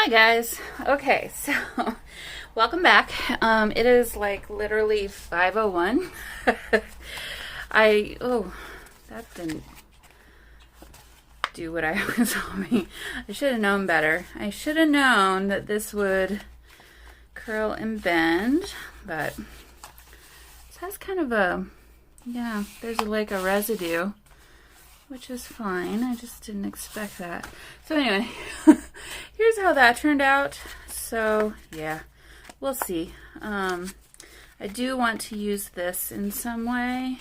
guys. Okay, so welcome back. It is like literally 5:01. That didn't do what I was hoping. I should have known better. I should have known that this would curl and bend, but this has kind of a, yeah, there's like a residue, which is fine. I just didn't expect that. So anyway, here's how that turned out. So yeah, we'll see. I do want to use this in some way.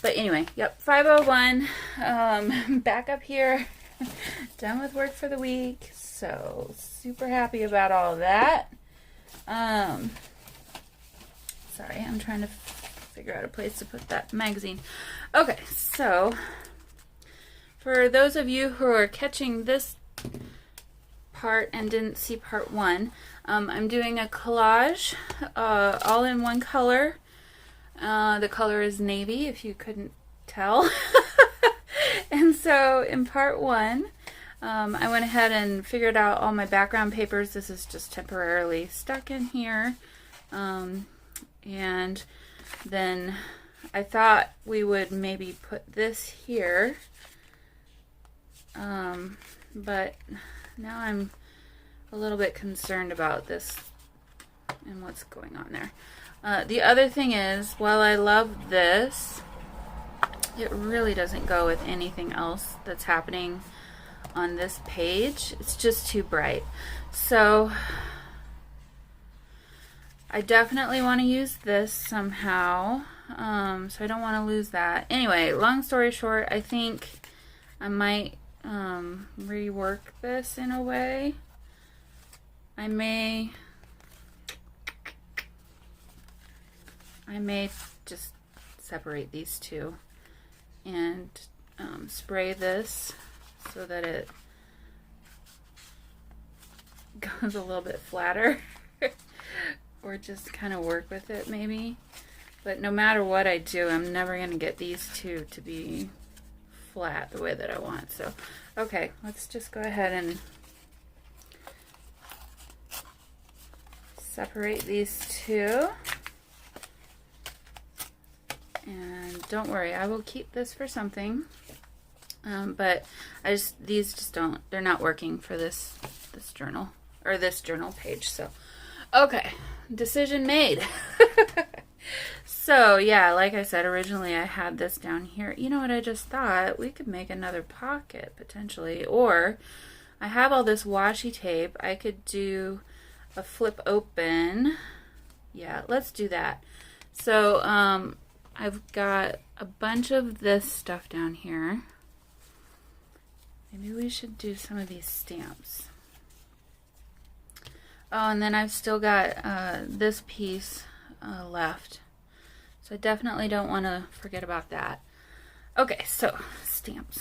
But anyway, yep, 5:01, back up here, done with work for the week. So super happy about all of that. Sorry, I'm trying to figure out a place to put that magazine. Okay, so for those of you who are catching this part and didn't see part one, I'm doing a collage all in one color. The color is navy, if you couldn't tell. And so in part one, I went ahead and figured out all my background papers. This is just temporarily stuck in here. And then I thought we would maybe put this here. But now I'm a little bit concerned about this and what's going on there. The other thing is, while I love this, it really doesn't go with anything else that's happening on this page. It's just too bright. So I definitely want to use this somehow. So I don't want to lose that. Anyway, long story short, I think I might rework this in a way. I may just separate these two and spray this so that it goes a little bit flatter. Or just kind of work with it maybe. But no matter what I do, I'm never going to get these two to be flat the way that I want. So, okay, let's just go ahead and separate these two. And don't worry, I will keep this for something. But these just don't, they're not working for this journal, or this journal page. So, okay, decision made. So yeah, like I said, originally I had this down here. You know what I just thought? We could make another pocket potentially, or I have all this washi tape. I could do a flip open. Yeah, let's do that. So I've got a bunch of this stuff down here. Maybe we should do some of these stamps. Oh, and then I've still got this piece left. So I definitely don't want to forget about that. Okay, so stamps.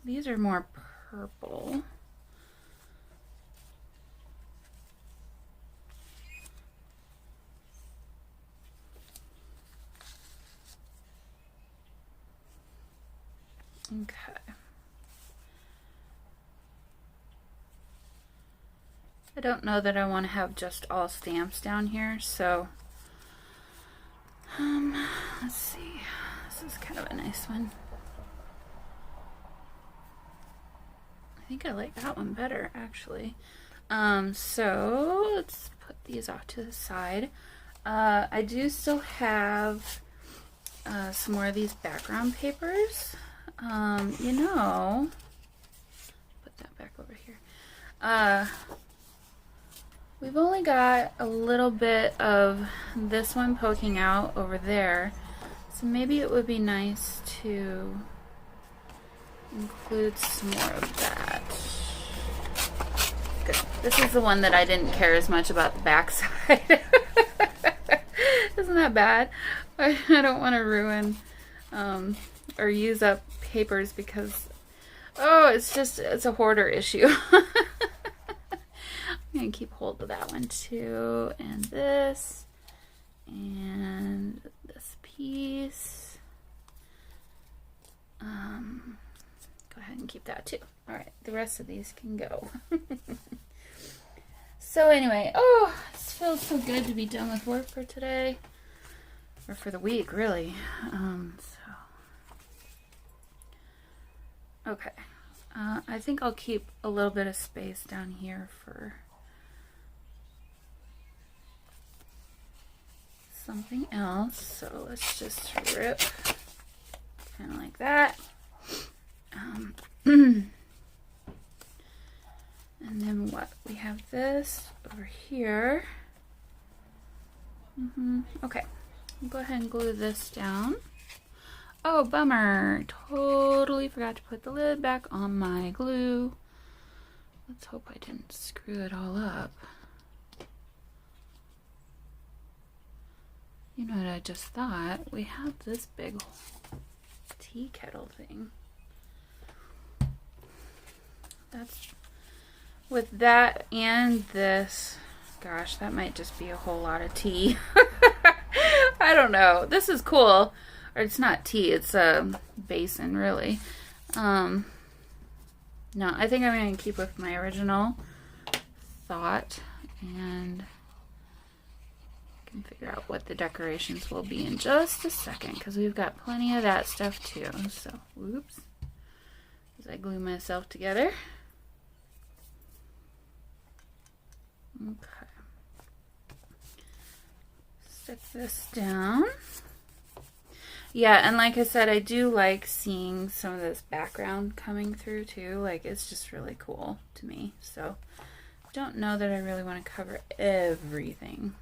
These are more purple. Okay. I don't know that I want to have just all stamps down here, so let's see. This is kind of a nice one. I think I like that one better, actually. So let's put these off to the side. I do still have some more of these background papers. You know, put that back over here. We've only got a little bit of this one poking out over there, so maybe it would be nice to include some more of that. Good. This is the one that I didn't care as much about the back side. Isn't that bad? I don't want to ruin or use up papers because, oh, it's a hoarder issue. I'm going to keep hold of that one too, and this piece. Go ahead ahead and keep that too. All right, the rest of these can go. So anyway, oh, this feels so good to be done with work for today. Or for the week, really. Okay. I think I'll keep a little bit of space down here for something else. So let's just rip kind of like that. And then what? We have this over here. Okay. I'll go ahead and glue this down. Oh, bummer. Totally forgot to put the lid back on my glue. Let's hope I didn't screw it all up. You know what I just thought? We have this big tea kettle thing. That's with that and this. Gosh, that might just be a whole lot of tea. I don't know. This is cool. Or it's not tea, it's a basin, really. No, I think I'm going to keep with my original thought, and I can figure out what the decorations will be in just a second, because we've got plenty of that stuff too. So, whoops. As I glue myself together. Okay. Stick this down. Yeah, and like I said, I do like seeing some of this background coming through too. Like, it's just really cool to me. So, don't know that I really want to cover everything.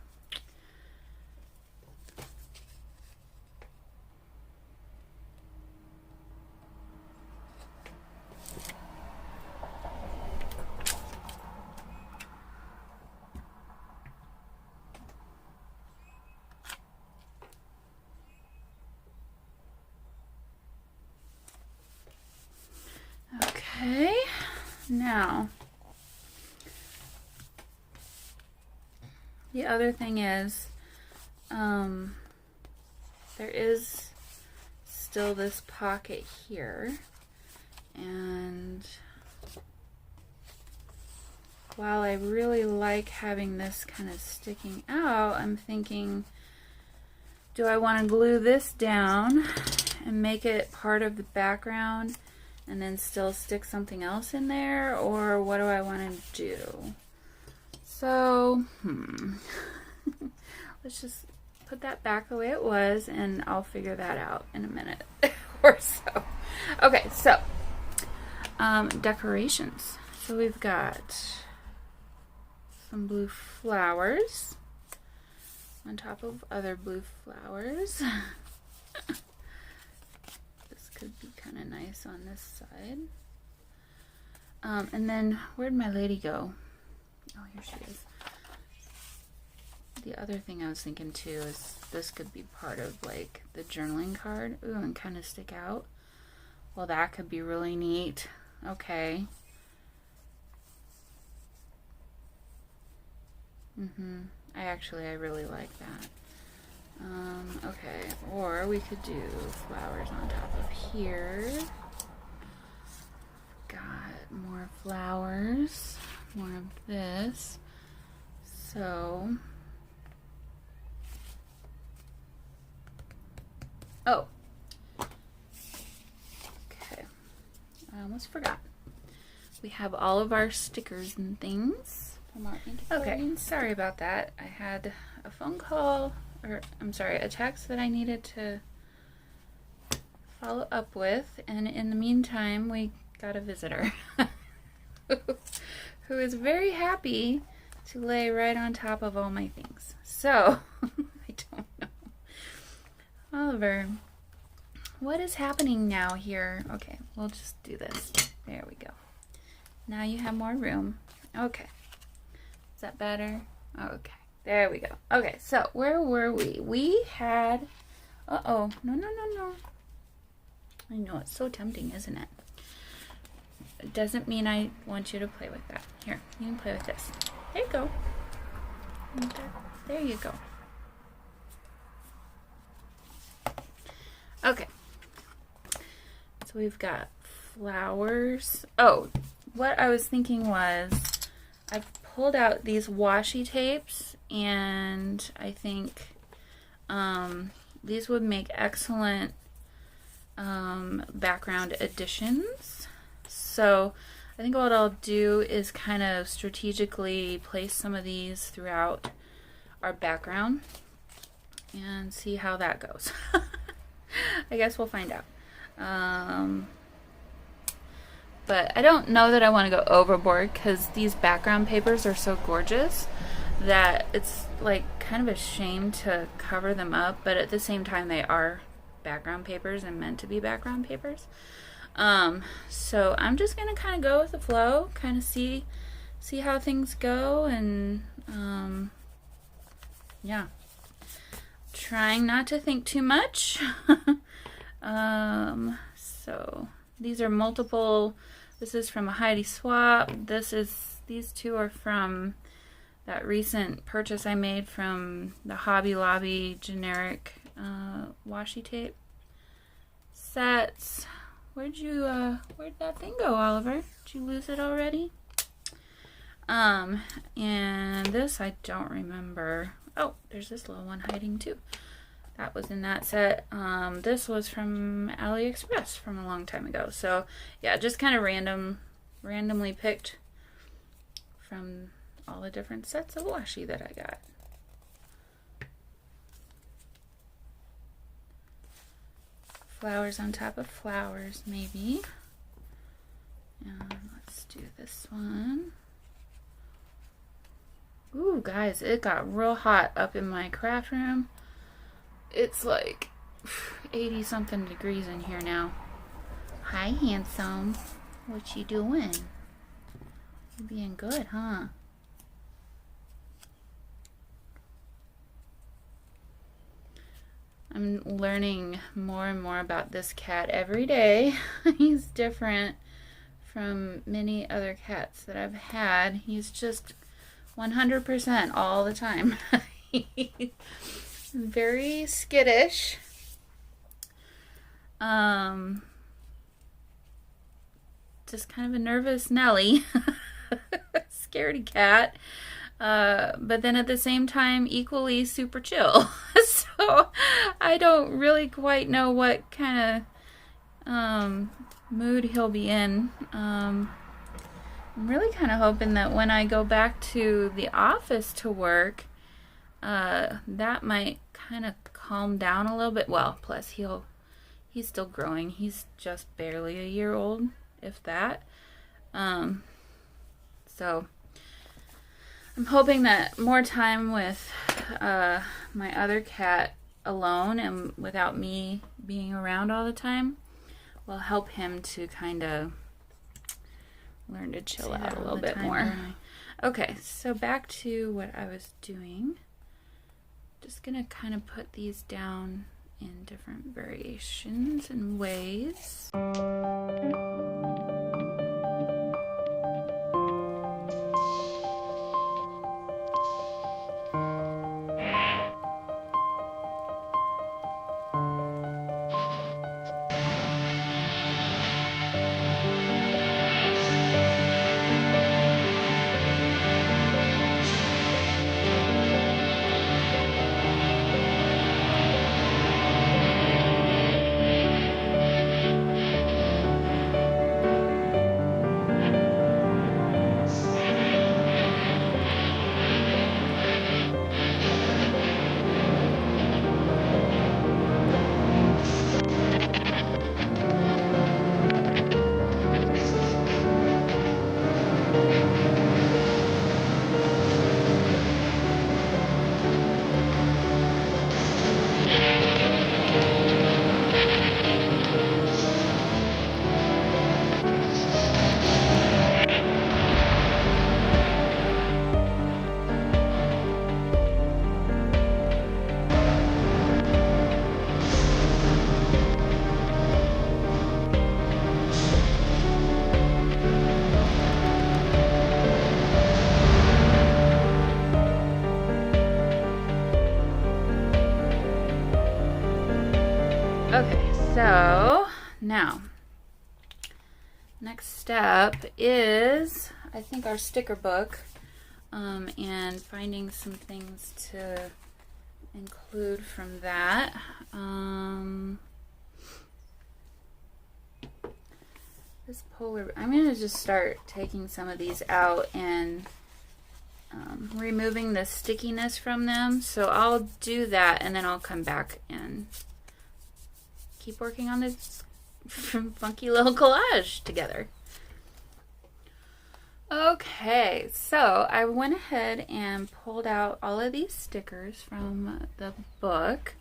Okay, now the other thing is there is still this pocket here, and while I really like having this kind of sticking out, I'm thinking, do I want to glue this down and make it part of the background and then still stick something else in there, or what do I want to do? So, let's just put that back the way it was, and I'll figure that out in a minute or so. Okay, so, decorations. So we've got some blue flowers on top of other blue flowers. Could be kind of nice on this side. And then, where'd my lady go? Oh, here she is. The other thing I was thinking too is this could be part of like the journaling card. Ooh, and kind of stick out. Well, that could be really neat. Okay. I really like that. Okay, or we could do flowers on top of here. Got more flowers, more of this. So, oh, okay, I almost forgot. We have all of our stickers and things. Okay, sorry about that. I had a phone call. Or, I'm sorry, a text that I needed to follow up with, and in the meantime, we got a visitor who is very happy to lay right on top of all my things. So, I don't know. Oliver, what is happening now here? Okay, we'll just do this. There we go. Now you have more room. Okay. Is that better? Okay. There we go. Okay, so where were we? We had... Uh-oh. No. I know, it's so tempting, isn't it? It doesn't mean I want you to play with that. Here, you can play with this. There you go. There you go. Okay. So we've got flowers. Oh, what I was thinking was I've pulled out these washi tapes, and I think these would make excellent background additions. So I think what I'll do is kind of strategically place some of these throughout our background and see how that goes. I guess we'll find out. But I don't know that I want to go overboard, because these background papers are so gorgeous that it's like kind of a shame to cover them up, but at the same time they are background papers and meant to be background papers. So I'm just gonna kind of go with the flow, kind of see how things go, and yeah, trying not to think too much. So these are multiple. This is from a Heidi swap. These two are from that recent purchase I made from the Hobby Lobby generic washi tape sets. Where'd that thing go, Oliver? Did you lose it already? And this I don't remember. Oh, there's this little one hiding too. That was in that set. This was from AliExpress from a long time ago. So yeah, just kind of randomly picked from all the different sets of washi that I got. Flowers on top of flowers, maybe. Let's do this one. Ooh, guys, it got real hot up in my craft room. It's like 80 something degrees in here now. Hi, handsome. What you doing? You being good, huh? I'm learning more and more about this cat every day. He's different from many other cats that I've had. He's just 100% all the time. Very skittish. Just kind of a nervous Nelly. Scaredy cat. But then at the same time, equally super chill. So I don't really quite know what kind of mood he'll be in. I'm really kind of hoping that when I go back to the office to work, that might kind of calm down a little bit. Well, plus he's still growing. He's just barely a year old, if that. So I'm hoping that more time with my other cat alone and without me being around all the time will help him to kind of learn to chill out a little bit more. Okay, so back to what I was doing. Just gonna kind of put these down in different variations and ways. Okay, so now Next step is, I think, our sticker book, and finding some things to include from that. This polar, I'm going to just start taking some of these out and removing the stickiness from them. So I'll do that, and then I'll come back and keep working on this funky little collage together. Okay, so I went ahead and pulled out all of these stickers from the book.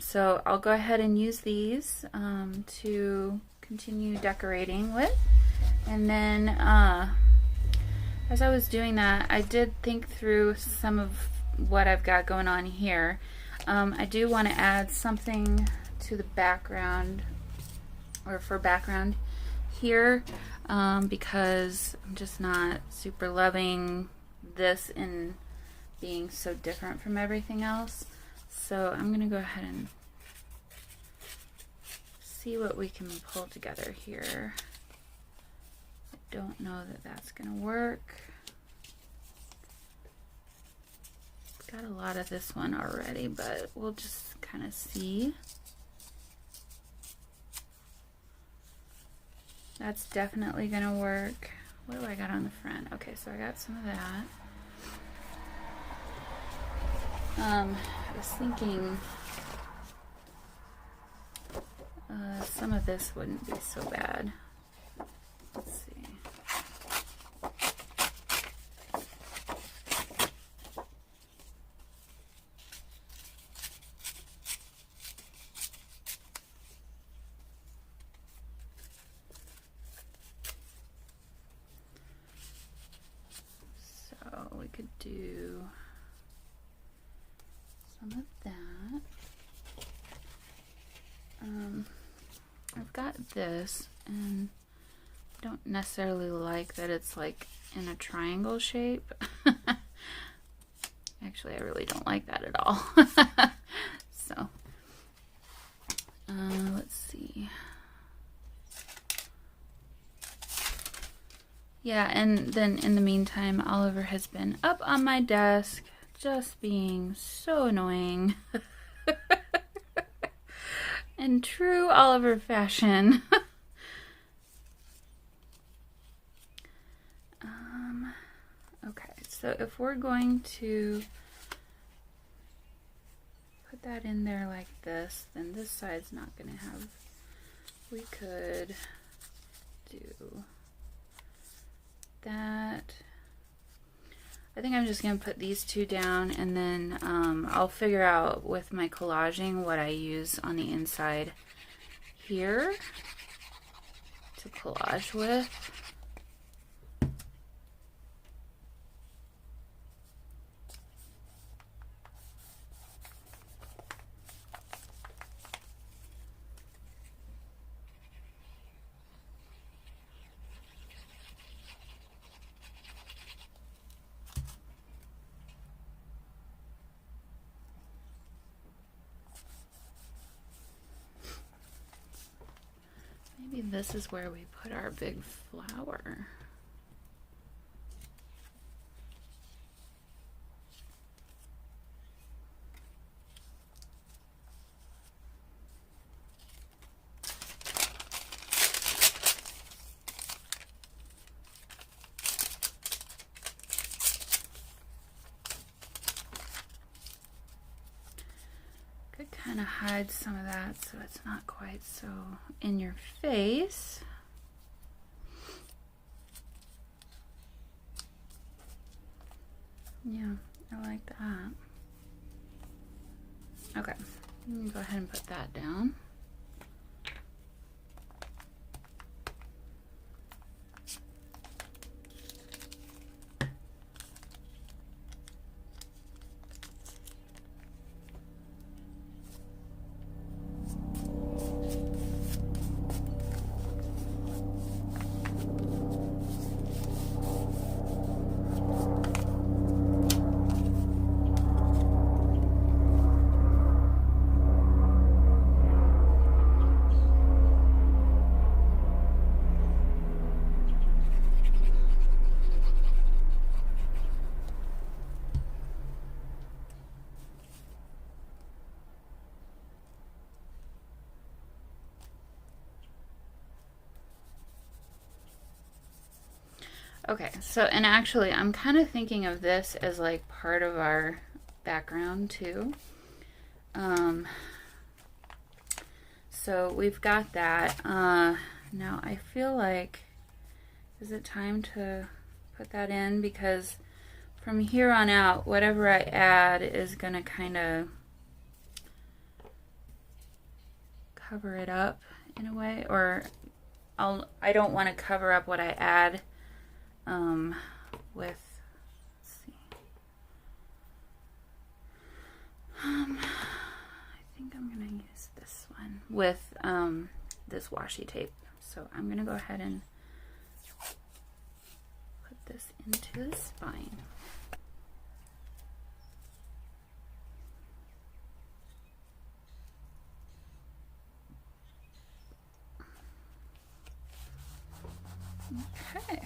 So I'll go ahead and use these to continue decorating with. And then as I was doing that, I did think through some of what I've got going on here. I do want to add something to the background, or for background here, because I'm just not super loving this in being so different from everything else. So I'm going to go ahead and see what we can pull together here. I don't know that that's going to work. Got a lot of this one already, but we'll just kind of see. That's definitely gonna work. What do I got on the front? Okay, so I got some of that. I was thinking some of this wouldn't be so bad. Let's see. We could do some of that. I've got this, and I don't necessarily like that it's like in a triangle shape. Actually, I really don't like that at all. So, let's see. Yeah, and then in the meantime, Oliver has been up on my desk, just being so annoying. In true Oliver fashion. Okay, so if we're going to put that in there like this, then this side's not going to have, we could do that. I think I'm just going to put these two down, and then I'll figure out with my collaging what I use on the inside here to collage with. Maybe this is where we put our big flower. Could kind of hide some of that so it's not quite so in your face. Yeah, I like that. Okay, I'm gonna go ahead and put that down. Okay, so, and actually I'm kind of thinking of this as like part of our background too. So we've got that. Now I feel like, is it time to put that in? Because from here on out, whatever I add is gonna kind of cover it up in a way, or I don't want to cover up what I add with, let's see. I think I'm gonna use this one with this washi tape. So I'm gonna go ahead and put this into the spine. Okay.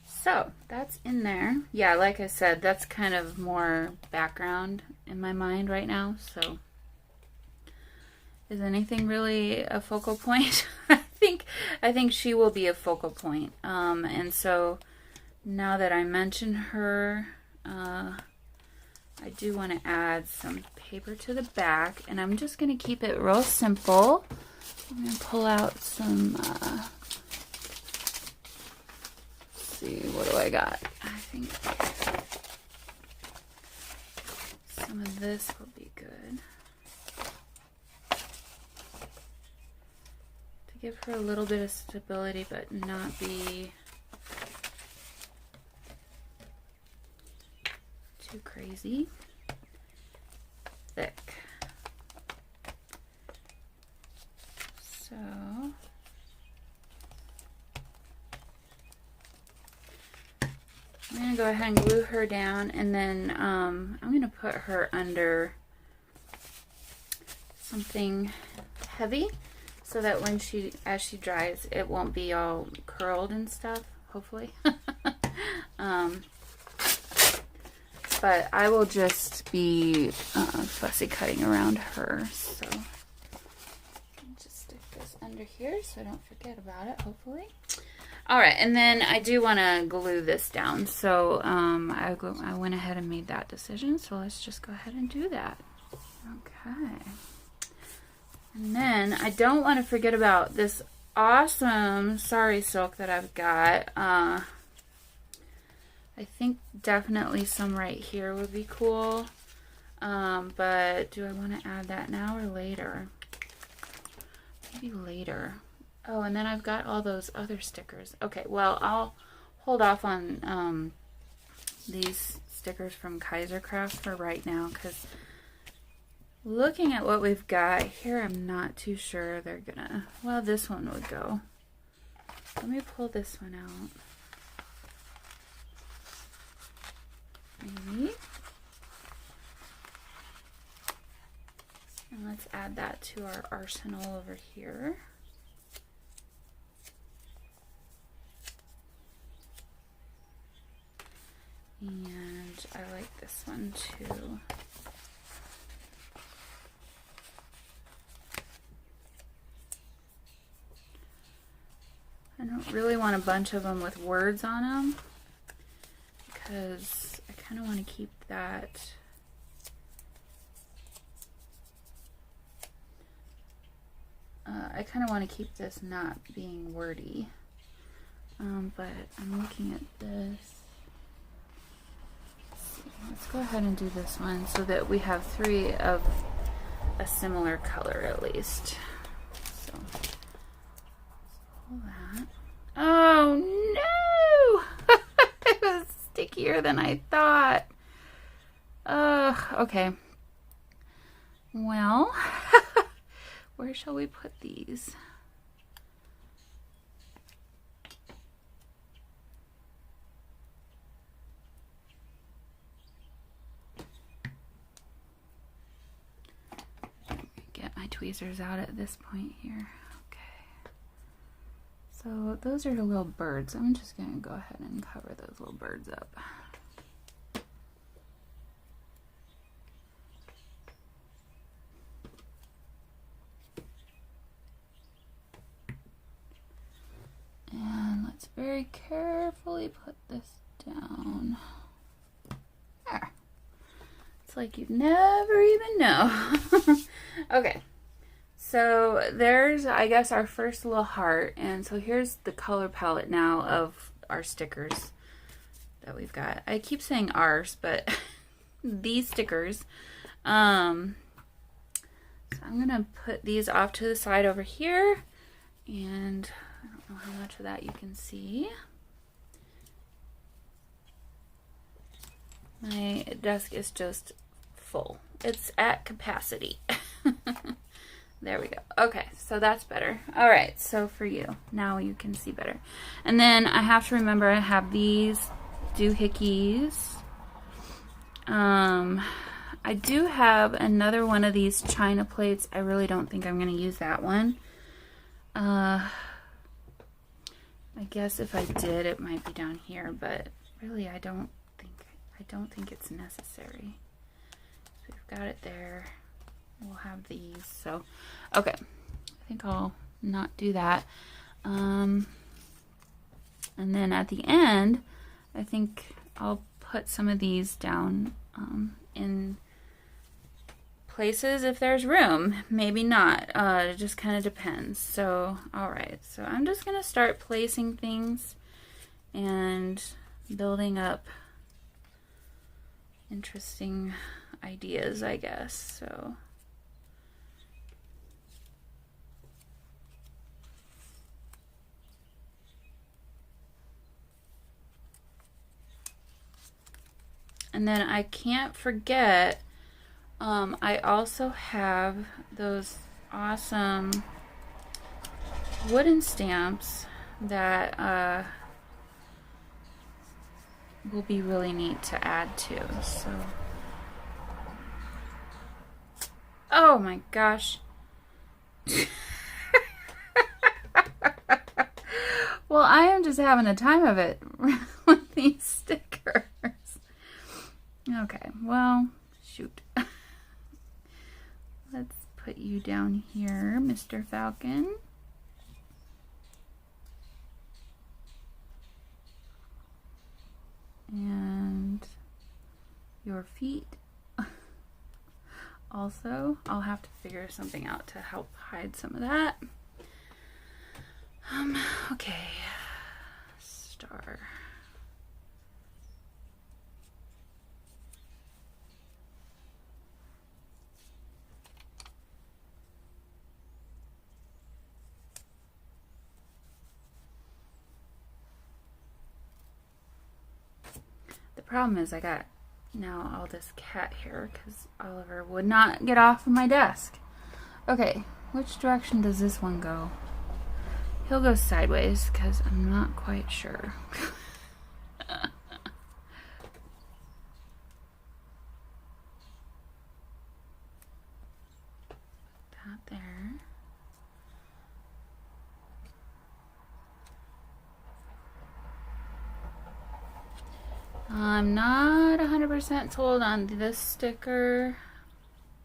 So that's in there. Yeah, like I said, that's kind of more background in my mind right now. So is anything really a focal point? I think she will be a focal point. And so now that I mention her, I do want to add some paper to the back, and I'm just going to keep it real simple. I'm going to pull out some, let's see, what do I got? I think some of this will be good. To give her a little bit of stability, but not be too crazy thick. So I'm going to go ahead and glue her down, and then I'm going to put her under something heavy so that when as she dries, it won't be all curled and stuff, hopefully. But I will just be fussy cutting around her, so just stick this under here so I don't forget about it, hopefully. All right, and then I do want to glue this down, so I went ahead and made that decision, so let's just go ahead and do that. Okay. And then I don't want to forget about this awesome sari silk that I've got. I think definitely some right here would be cool, but do I want to add that now or later? Maybe later. Oh, and then I've got all those other stickers. Okay, well, I'll hold off on these stickers from Kaisercraft for right now, because looking at what we've got here, I'm not too sure they're gonna, well, this one would go. Let me pull this one out. Maybe. And let's add that to our arsenal over here. And I like this one too. I don't really want a bunch of them with words on them, because I kind of want to keep that I kind of want to keep this not being wordy, but I'm looking at this. Let's go ahead and do this one so that we have 3 of a similar color at least. So pull that. Oh no! It was stickier than I thought. Okay. Well, where shall we put these? Get my tweezers out at this point here. Okay. So those are the little birds. I'm just going to go ahead and cover those little birds up. very carefully put this down. There. It's like you'd never even know. Okay. So there's, I guess, our first little heart. And so here's the color palette now of our stickers that we've got. I keep saying ours, but these stickers. So I'm going to put these off to the side over here. And I don't know how much of that you can see. My desk is just full. It's at capacity. There we go. Okay, so that's better. All right, so for you, now you can see better. And then I have to remember I have these doohickeys. I do have another one of these china plates. I really don't think I'm going to use that one. I guess if I did, it might be down here, but really I don't think it's necessary. So we've got it there. We'll have these. So, okay. I think I'll not do that. And then at the end, I think I'll put some of these down in places if there's room. Maybe not. It just kind of depends. So, alright. So I'm just going to start placing things and building up interesting ideas, I guess. So and then I can't forget, I also have those awesome wooden stamps that will be really neat to add to. So, oh my gosh. Well, I am just having a time of it with these stickers. Okay, well, shoot. Let's put you down here, Mr. Falcon. And your feet. Also, I'll have to figure something out to help hide some of that. Okay. Star. The problem is I got now all this cat hair because Oliver would not get off of my desk. Okay, which direction does this one go? He'll go sideways because I'm not quite sure. That there. I'm not 100% sold on this sticker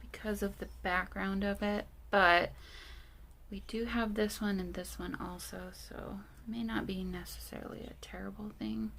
because of the background of it, but we do have this one and this one also, so it may not be necessarily a terrible thing.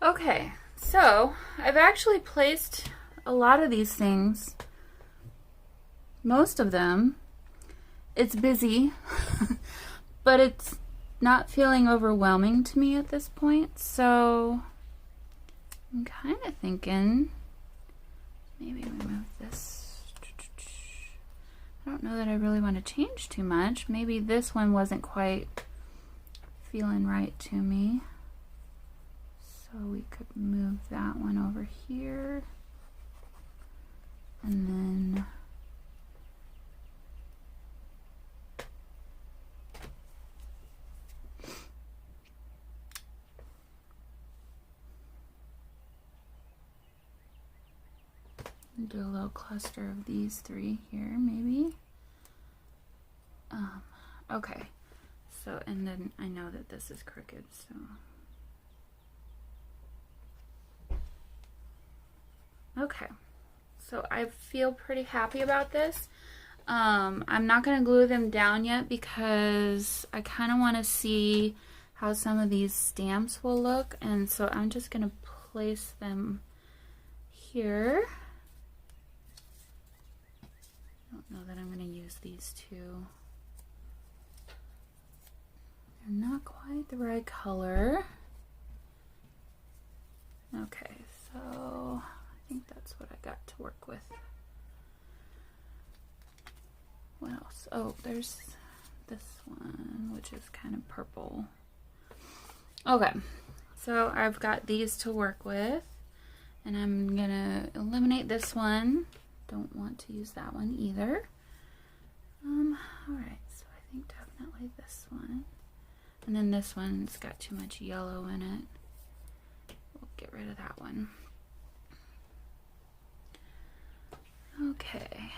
Okay, so I've actually placed a lot of these things, most of them. It's busy, but it's not feeling overwhelming to me at this point, so I'm kind of thinking maybe we move this. I don't know that I really want to change too much. Maybe this one wasn't quite feeling right to me. So we could move that one over here. And then do a little cluster of these three here, maybe. Okay, so, and then I know that this is crooked, so. Okay, so I feel pretty happy about this. I'm not going to glue them down yet because I kind of want to see how some of these stamps will look, and so I'm just going to place them here. I don't know that I'm going to use these two. They're not quite the right color. Okay, so I think that's what I got to work with. What else? Oh, there's this one, which is kind of purple. Okay, so I've got these to work with, and I'm gonna eliminate this one. Don't want to use that one either. Alright, so I think definitely this one. And then this one's got too much yellow in it. We'll get rid of that one. Okay.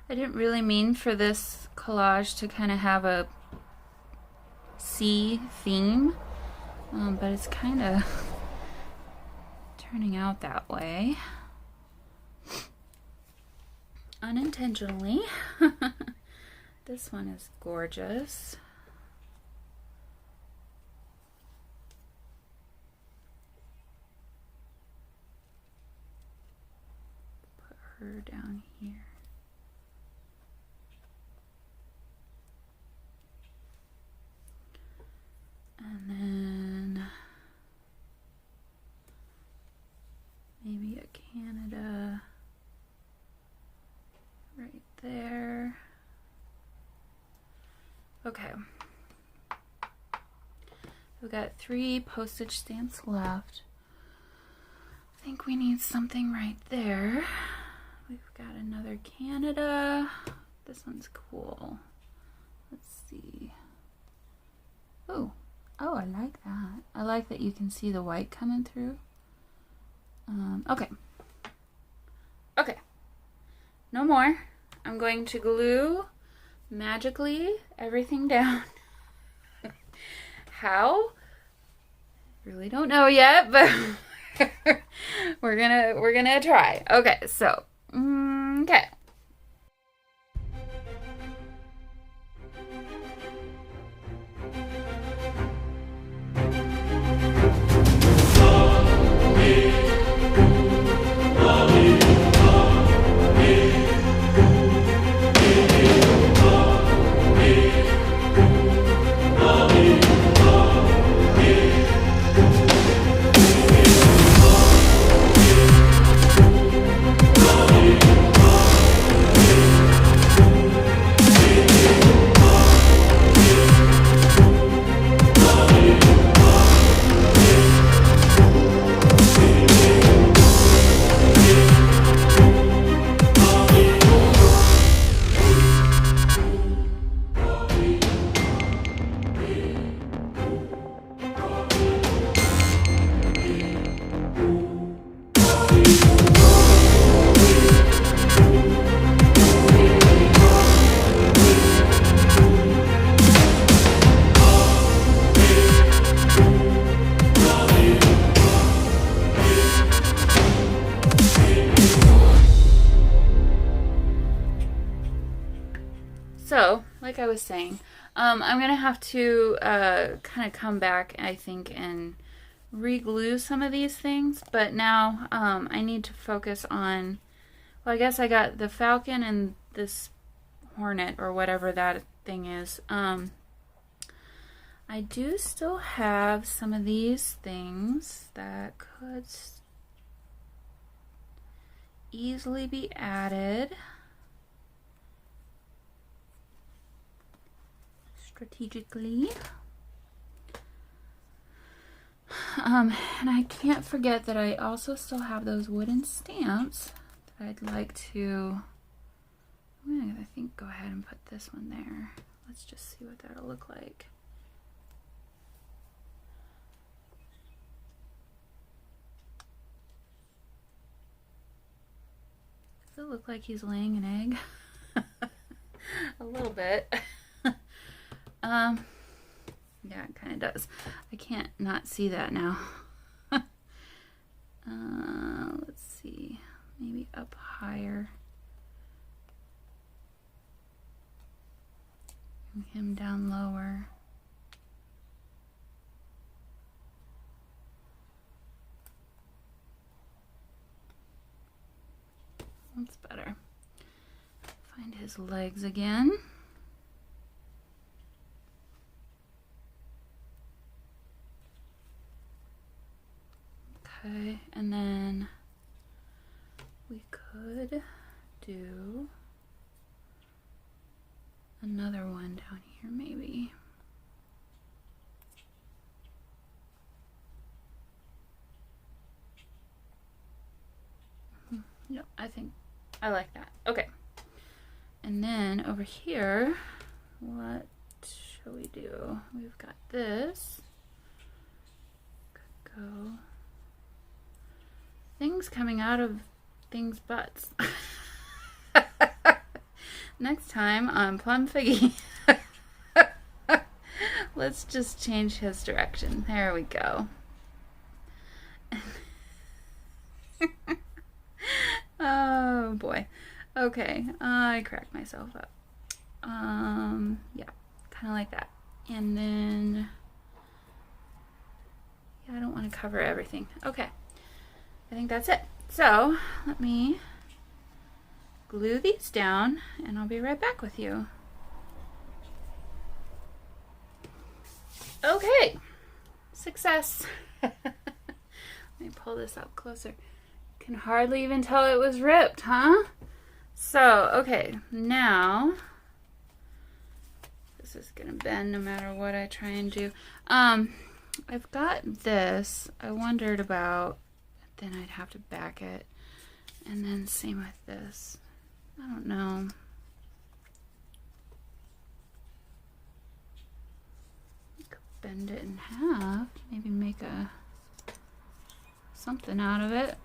I didn't really mean for this collage to kind of have a sea theme, but it's kind of turning out that way. Unintentionally. This one is gorgeous. Put her down here. And then maybe a Canada right there. Okay. We've got 3 postage stamps left. I think we need something right there. We've got another Canada. This one's cool. Let's see. Oh. Oh, I like that. I like that you can see the white coming through. Okay. Okay. No more. I'm going to glue magically everything down. How? Really don't know yet, but we're gonna try. Okay, so okay. So, like I was saying, I'm going to have to kind of come back, I think, and re-glue some of these things. But now I need to focus on, well, I guess I got the falcon and this hornet or whatever that thing is. I do still have some of these things that could easily be added strategically. And I can't forget that I also still have those wooden stamps that I'd like to, I think, go ahead and put this one there. Let's just see what that'll look like. Does it look like he's laying an egg? A little bit. Yeah, it kind of does. I can't not see that now. Let's see. Maybe up higher. And him down lower. That's better. Find his legs again. Okay, and then we could do another one down here maybe. No, I think I like that. Okay. And then over here, what shall we do? We've got this. Could go. Things coming out of things' butts. Next time on Plum Figgy. Let's just change his direction. There we go. Oh boy. Okay, I cracked myself up. Yeah, kind of like that. And then, yeah, I don't want to cover everything. Okay, I think that's it. So let me glue these down and I'll be right back with you. Okay, success. Let me pull this up closer. Can hardly even tell it was ripped, huh? So, okay, now this is gonna bend no matter what I try and do. I've got this. I wondered about, then I'd have to back it, and then same with this. I don't know. I could bend it in half, maybe make a something out of it.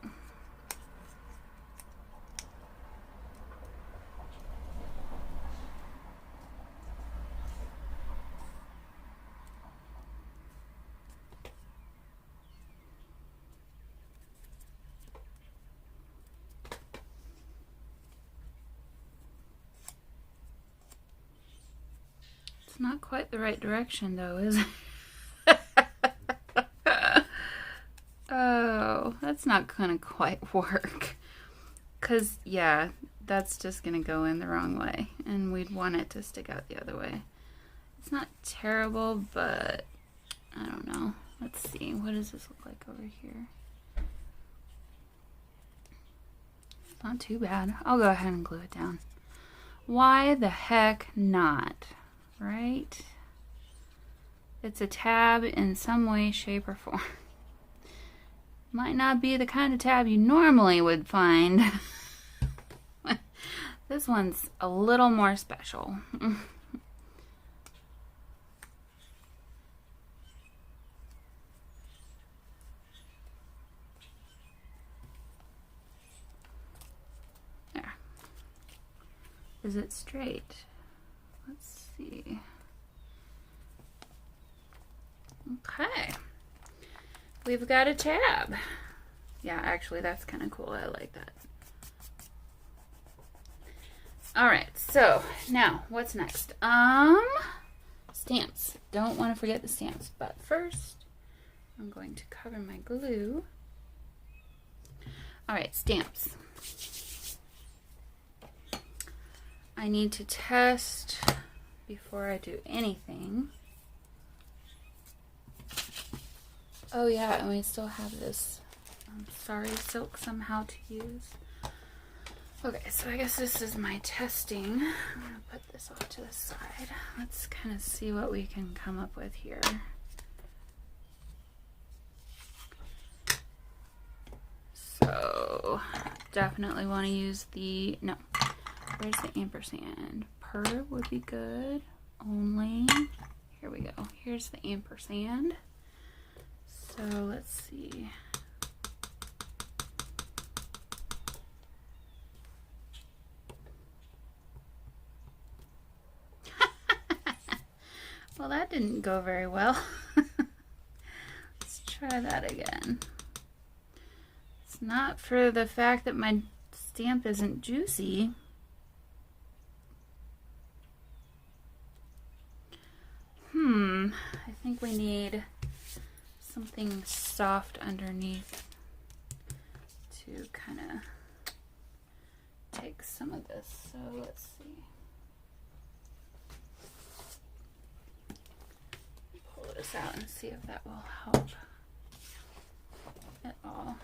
It's not quite the right direction though, is it? Oh, that's not gonna quite work. 'Cause yeah, that's just gonna go in the wrong way and we'd want it to stick out the other way. It's not terrible, but I don't know. Let's see, what does this look like over here? It's not too bad. I'll go ahead and glue it down. Why the heck not? Right? It's a tab in some way, shape, or form. Might not be the kind of tab you normally would find. This one's a little more special. There. Is it straight? Let's see. Okay. We've got a tab. Yeah, actually that's kind of cool. I like that. All right, So now what's next? Stamps. Don't want to forget the stamps, but first I'm going to cover my glue. All right, stamps. I need to test before I do anything. Oh yeah, and we still have this sorry silk somehow to use. Okay, so I guess this is my testing. I'm gonna put this off to the side. Let's kind of see what we can come up with here. So definitely want to use the, no, where's the ampersand? Per would be good. Only, here we go. Here's the ampersand. So let's see. Well, that didn't go very well. Let's try that again. It's not for the fact that my stamp isn't juicy. I think we need something soft underneath to kind of take some of this. So let's see. Pull this out and see if that will help at all.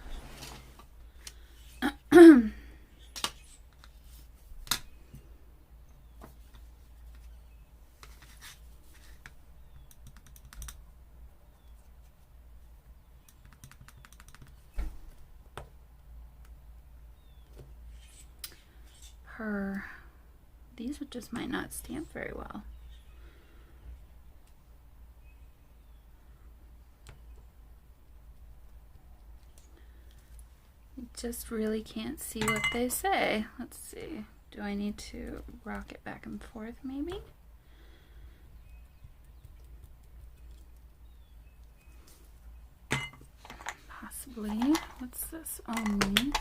These just might not stamp very well. Just really can't see what they say. Let's see. Do I need to rock it back and forth maybe? Possibly. What's this? Only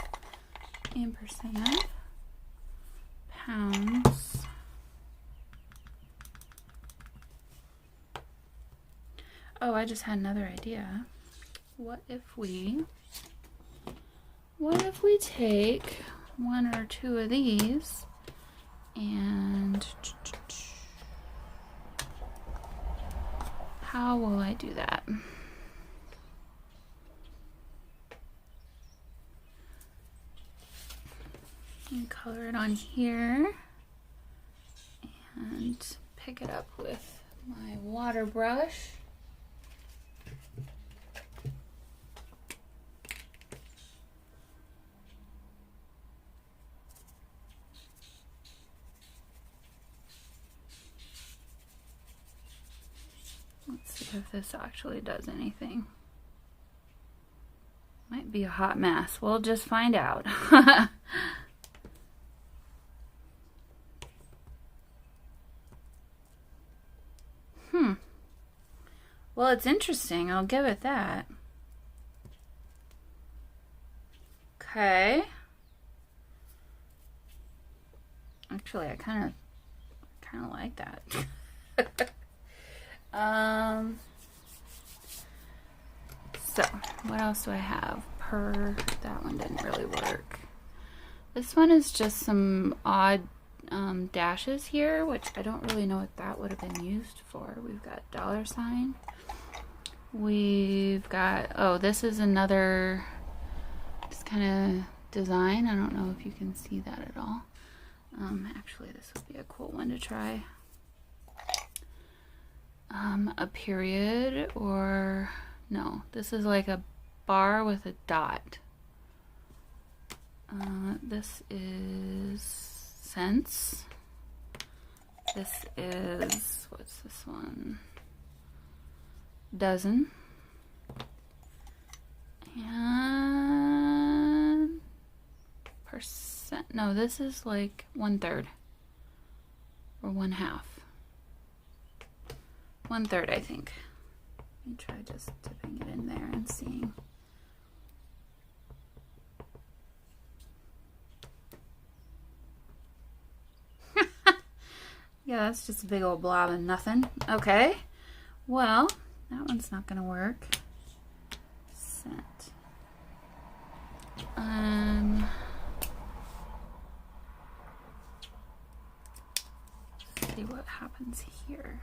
ampersand. Pounds. Oh, I just had another idea. What if we take one or two of these and how will I do that? And color it on here and pick it up with my water brush. Let's see if this actually does anything. Might be a hot mess. We'll just find out. Well, it's interesting. I'll give it that. Okay. Actually, I kind of like that. So, what else do I have? That one didn't really work. This one is just some odd dashes here, which I don't really know what that would have been used for. We've got $. We've got, oh, this is another just kind of design. I don't know if you can see that at all. Actually, this would be a cool one to try. A period, or no, this is like a bar with a dot. This is cents. This is, what's this one? Dozen. And percent, no, this is like 1/3 or 1/2. 1/3, I think. Let me try just dipping it in there and seeing. Yeah, that's just a big old blob of nothing. Okay. Well, that one's not gonna work. Sent. Let's see what happens here.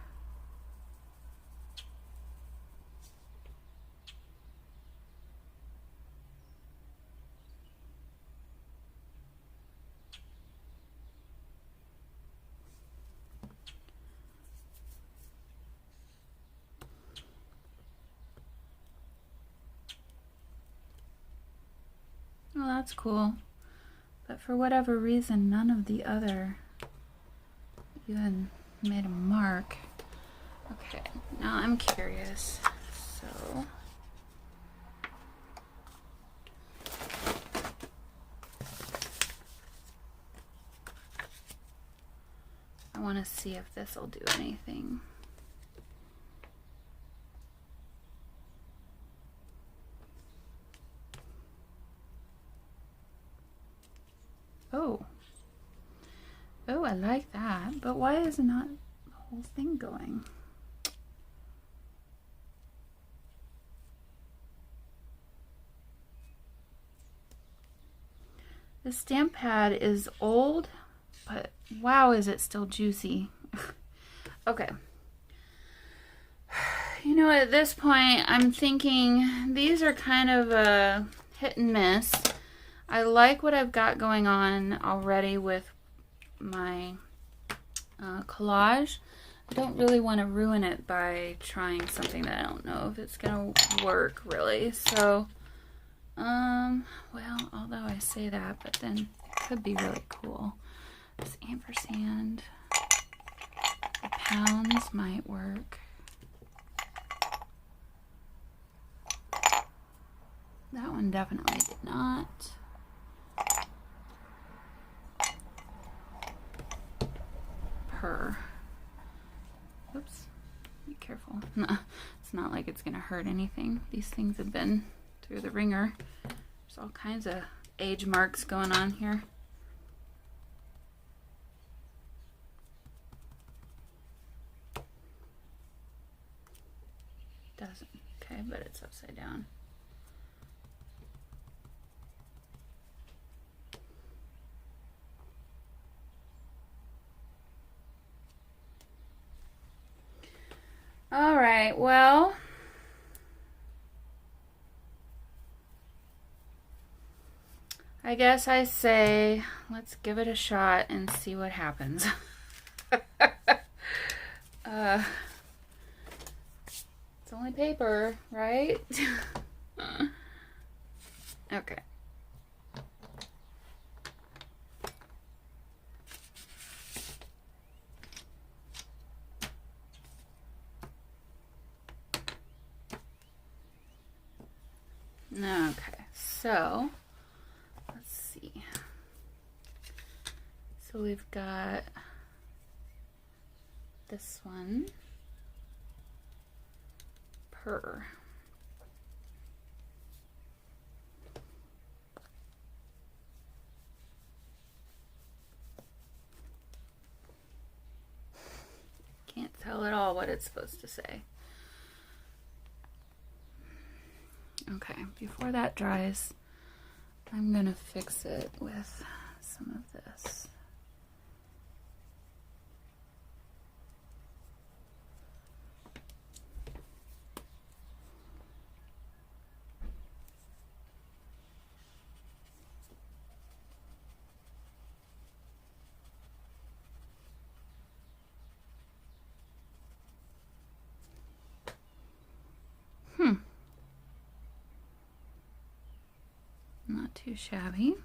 Well, that's cool. But for whatever reason, none of the other even made a mark. Okay, now I'm curious. So I want to see if this will do anything. Oh. Oh, I like that. But why is not the whole thing going? The stamp pad is old, but wow, is it still juicy. Okay. You know, at this point, I'm thinking these are kind of a hit and miss. I like what I've got going on already with my collage. I don't really want to ruin it by trying something that I don't know if it's going to work, really. So, well, although I say that, but then it could be really cool. This ampersand, the pounds might work. That one definitely did not. Oops, be careful. No, it's not like it's gonna hurt anything. These things have been through the ringer. There's all kinds of age marks going on here. Doesn't, okay, but it's upside down. All right, well, I guess I say let's give it a shot and see what happens. It's only paper, right? Okay. Okay, so let's see. So we've got this one, purr. Can't tell at all what it's supposed to say. Okay, before that dries, I'm gonna fix it with some of this. Not too shabby.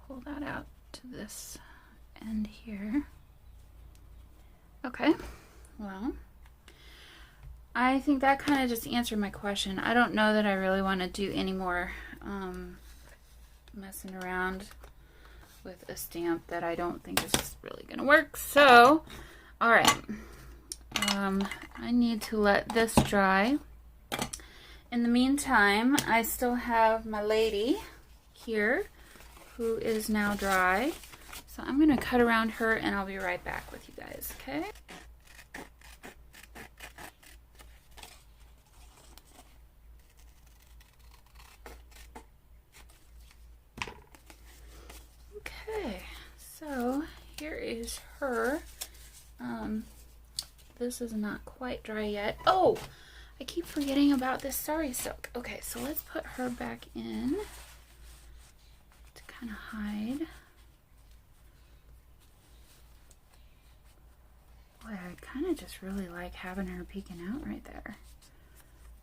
Pull that out to this end here. Okay, well, I think that kind of just answered my question. I don't know that I really want to do any more messing around with a stamp that I don't think is really going to work. So, all right, I need to let this dry. In the meantime, I still have my lady here who is now dry. So I'm going to cut around her and I'll be right back with you guys, okay? Okay, so here is her. This is not quite dry yet. Oh, I keep forgetting about this sari silk. Okay, so let's put her back in to kind of hide. Boy, I kind of just really like having her peeking out right there.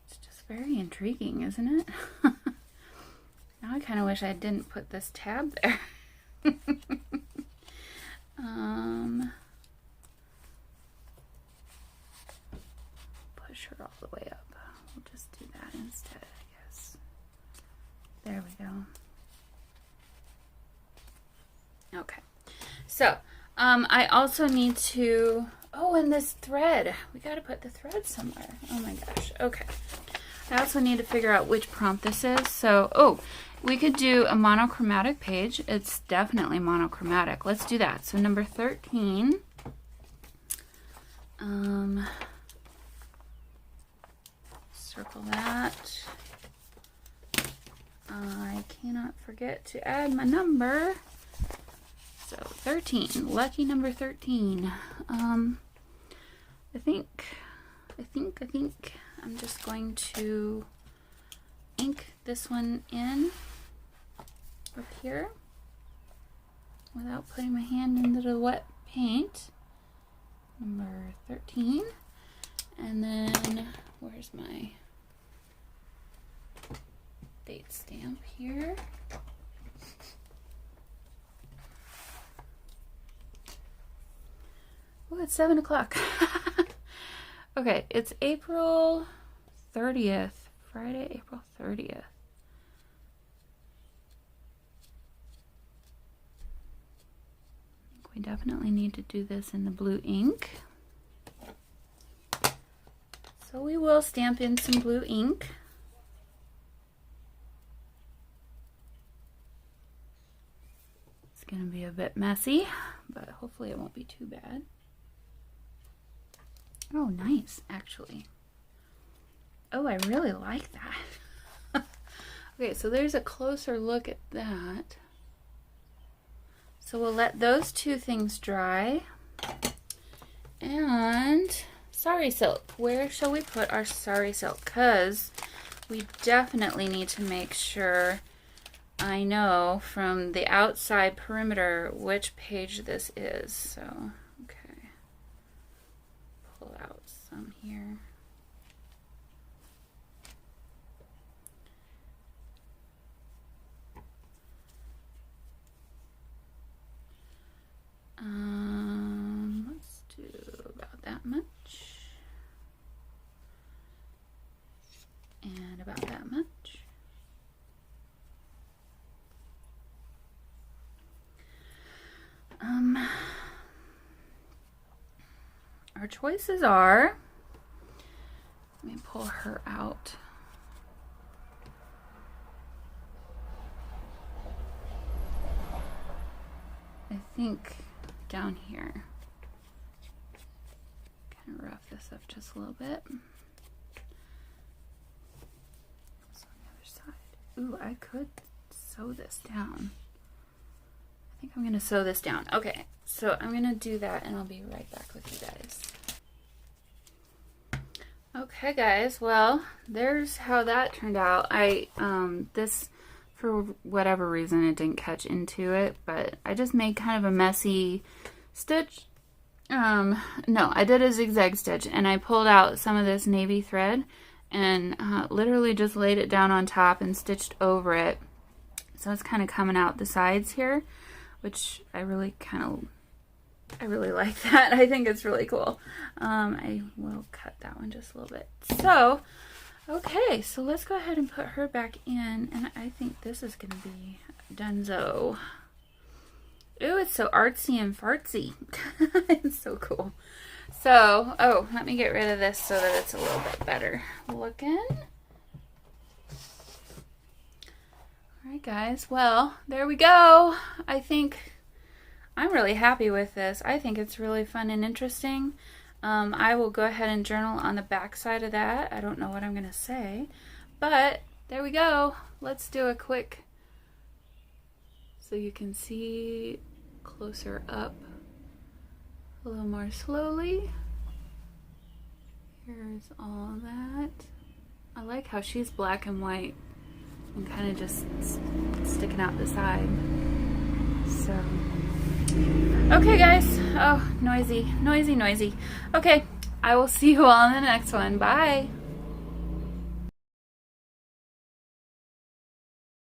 It's just very intriguing, isn't it? Now I kind of wish I didn't put this tab there. Push her all the way up. We'll just do that instead, I guess. There we go. Okay. So, I also need to, oh, and this thread. We got to put the thread somewhere. Oh my gosh. Okay. I also need to figure out which prompt this is. So, oh, we could do a monochromatic page. It's definitely monochromatic. Let's do that. So number 13. Circle that. I cannot forget to add my number. So 13, lucky number 13. I think I'm just going to ink this one in up here without putting my hand into the wet paint. Number 13. And then where's my date stamp here? Oh, it's 7 o'clock. Okay, it's April 30th. Friday, April 30th. We definitely need to do this in the blue ink. So we will stamp in some blue ink. It's going to be a bit messy, but hopefully it won't be too bad. Oh, nice, actually. Oh, I really like that. Okay, so there's a closer look at that. So we'll let those two things dry. And sari silk. Where shall we put our sari silk? Because we definitely need to make sure I know from the outside perimeter which page this is. So, okay. Pull out some here. Let's do about that much. And about that much. Our choices are, let me pull her out. I think down here. Kind of rough this up just a little bit. Also on the other side. Ooh, I could sew this down. I think I'm going to sew this down. Okay, so I'm going to do that and I'll be right back with you guys. Okay guys, well, there's how that turned out. This, for whatever reason, it didn't catch into it, but I just made kind of a messy stitch. No, I did a zigzag stitch and I pulled out some of this navy thread and literally just laid it down on top and stitched over it. So it's kind of coming out the sides here, which I really like that. I think it's really cool. I will cut that one just a little bit. So, okay, so let's go ahead and put her back in, and I think this is going to be donezo. Ooh, it's so artsy and fartsy. It's so cool. So, oh, let me get rid of this so that it's a little bit better looking. Alright guys, well, there we go. I think I'm really happy with this. I think it's really fun and interesting. I will go ahead and journal on the back side of that. I don't know what I'm going to say, but there we go. Let's do a quick, so you can see closer up a little more slowly. Here's all that. I like how she's black and white and kind of just sticking out the side. So, okay guys. Oh, noisy. Okay, I will see you all in the next one. Bye.